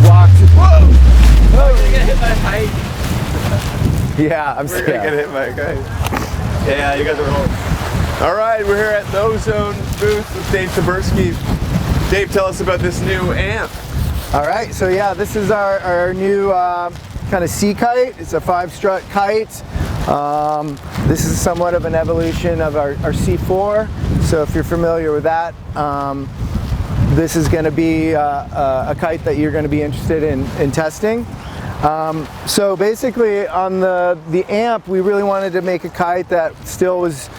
walk to, whoa! Oh, you're gonna hit my height. Yeah, We're gonna get hit by a kite. Yeah, you guys are home. All right, we're here at the Ozone booth with Dave Tyburski. Dave, tell us about this new amp. All right, so yeah, this is our new kind of sea kite. It's a 5-strut kite. This is somewhat of an evolution of our C4. So if you're familiar with that, this is going to be a kite that you're going to be interested in testing. So basically on the amp, we really wanted to make a kite that still was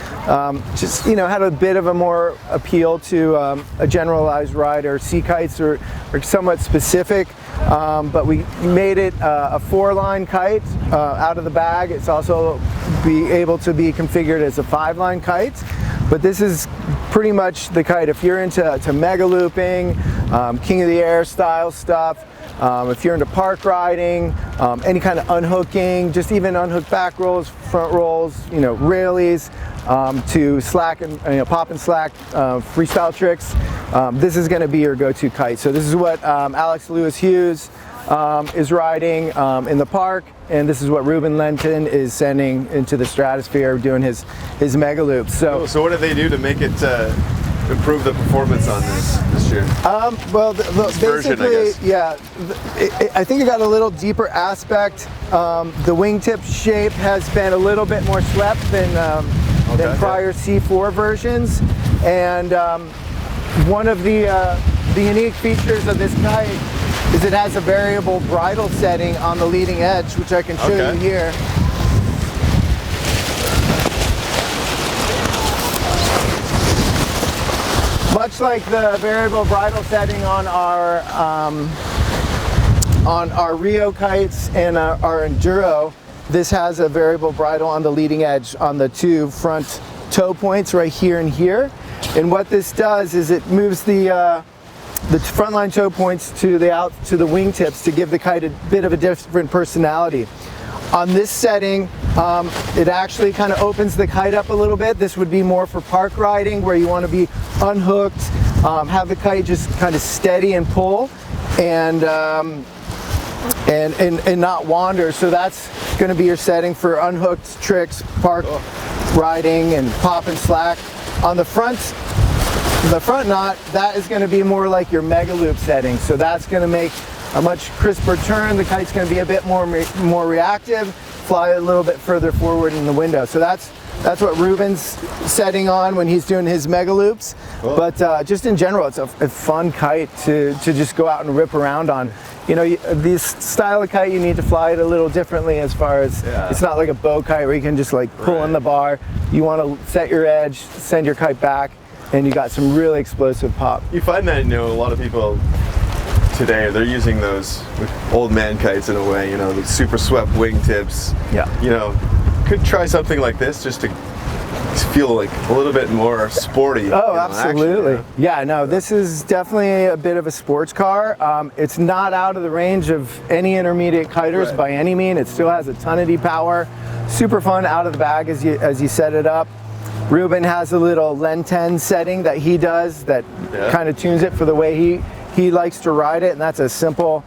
just, you know, had a bit of a more appeal to a generalized rider. Sea kites are somewhat specific, but we made it a 4-line kite out of the bag. It's also be able to be configured as a 5-line kite, but this is pretty much the kite. If you're into mega looping, king of the air style stuff, if you're into park riding, any kind of unhooking, just even unhooked back rolls, front rolls, you know, railies, to slack and pop and slack freestyle tricks, this is going to be your go-to kite. So this is what Alex Lewis Hughes is riding in the park, and this is what Ruben Lenton is sending into the stratosphere, doing his mega loops. So what did they do to make it improve the performance on this year? Well, basically, yeah, I think it got a little deeper aspect. The wingtip shape has been a little bit more swept than prior C4 versions, and one of the unique features of this kite is it has a variable bridle setting on the leading edge, which I can show you here. Much like the variable bridle setting on our Rio kites and our Enduro, this has a variable bridle on the leading edge on the 2 front toe points right here and here. And what this does is it moves the frontline toe points to the wingtips to give the kite a bit of a different personality. On this setting, it actually kind of opens the kite up a little bit. This would be more for park riding, where you want to be unhooked, have the kite just kind of steady and pull, and not wander. So that's going to be your setting for unhooked tricks, park riding, and pop and slack. On the front knot, that is going to be more like your mega loop setting. So that's going to make a much crisper turn. The kite's going to be a bit more reactive, fly a little bit further forward in the window. So that's what Ruben's setting on when he's doing his mega loops. Cool. But just in general, it's a fun kite to just go out and rip around on. You know, this style of kite, you need to fly it a little differently, as far as it's not like a bow kite where you can just like pull in the bar. You want to set your edge, send your kite back, and you got some really explosive pop. You find that, you know, a lot of people today, they're using those old man kites in a way, you know, the super swept wingtips. Yeah. You know, could try something like this just to feel like a little bit more sporty. Oh, absolutely. Action, yeah, no, this is definitely a bit of a sports car. It's not out of the range of any intermediate kiters by any mean. It still has a ton of power. Super fun out of the bag as you set it up. Ruben has a little Len-10 setting that he does that kind of tunes it for the way he likes to ride it, and that's a simple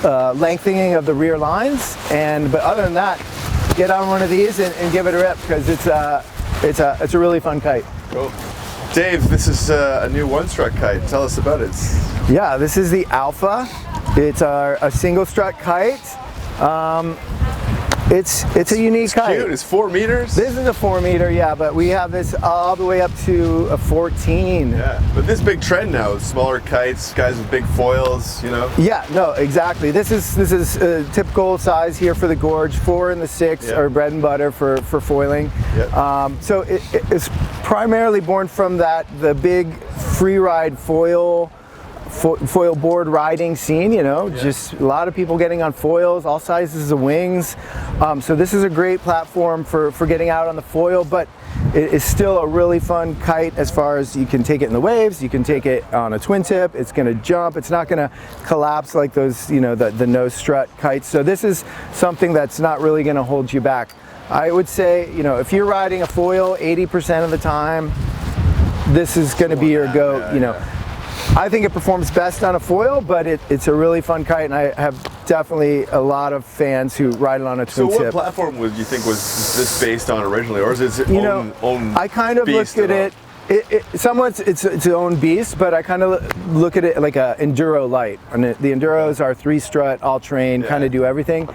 lengthening of the rear lines. But other than that, get on one of these and give it a rip, because it's a really fun kite. Cool. Dave, this is a new 1-strut kite. Tell us about it. Yeah, this is the Alpha. It's a single strut kite. It's a unique kite. Cute. It's 4 meters. This is a 4 meter, yeah, but we have this all the way up to a 14. Yeah, but this big trend now, smaller kites, guys with big foils, you know. Yeah, no, exactly. This is typical size here for the gorge. 4 and the 6 are bread and butter for foiling. Yep. So it's primarily born from the big free ride foil board riding scene, you know, just a lot of people getting on foils, all sizes of wings. So this is a great platform for getting out on the foil, but it is still a really fun kite as far as you can take it in the waves, you can take it on a twin tip, it's going to jump, it's not going to collapse like those, you know, the no strut kites. So this is something that's not really going to hold you back. I would say, you know, if you're riding a foil 80% of the time, this is going to be your go, you know. I think it performs best on a foil, but it's a really fun kite, and I have definitely a lot of fans who ride it on a twin So tip. what platform would you think was this based on originally, or is it its own I kind of beast look at it. Somewhat it's its own beast, but I kind of look at it like a enduro light. And the enduros are 3-strut, all terrain, kind of do everything.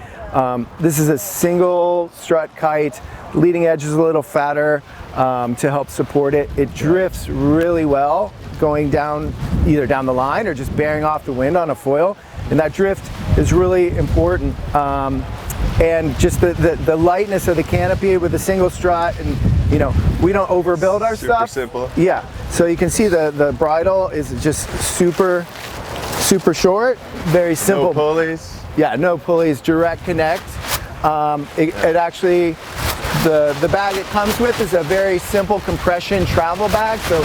This is a single strut kite. Leading edge is a little fatter to help support it. It drifts really well going down, either down the line or just bearing off the wind on a foil. And that drift is really important. And just the lightness of the canopy with a single strut, and you know, we don't overbuild our stuff. Super simple. Yeah, so you can see the bridle is just super short, very simple. No pulleys. Yeah, no pulleys, direct connect. It actually, the bag it comes with is a very simple compression travel bag. So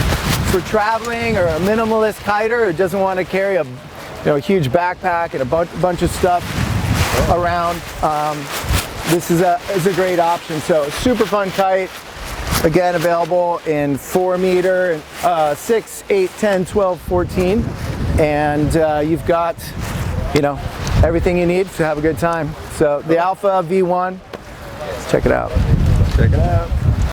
for traveling or a minimalist kiter who doesn't want to carry a huge backpack and a bunch of stuff around, this is a great option. So super fun kite. Again, available in 4 meter, 6, 8, 10, 12, 14. And you've got, everything you need to have a good time. So the Alpha V1, check it out. Check it out.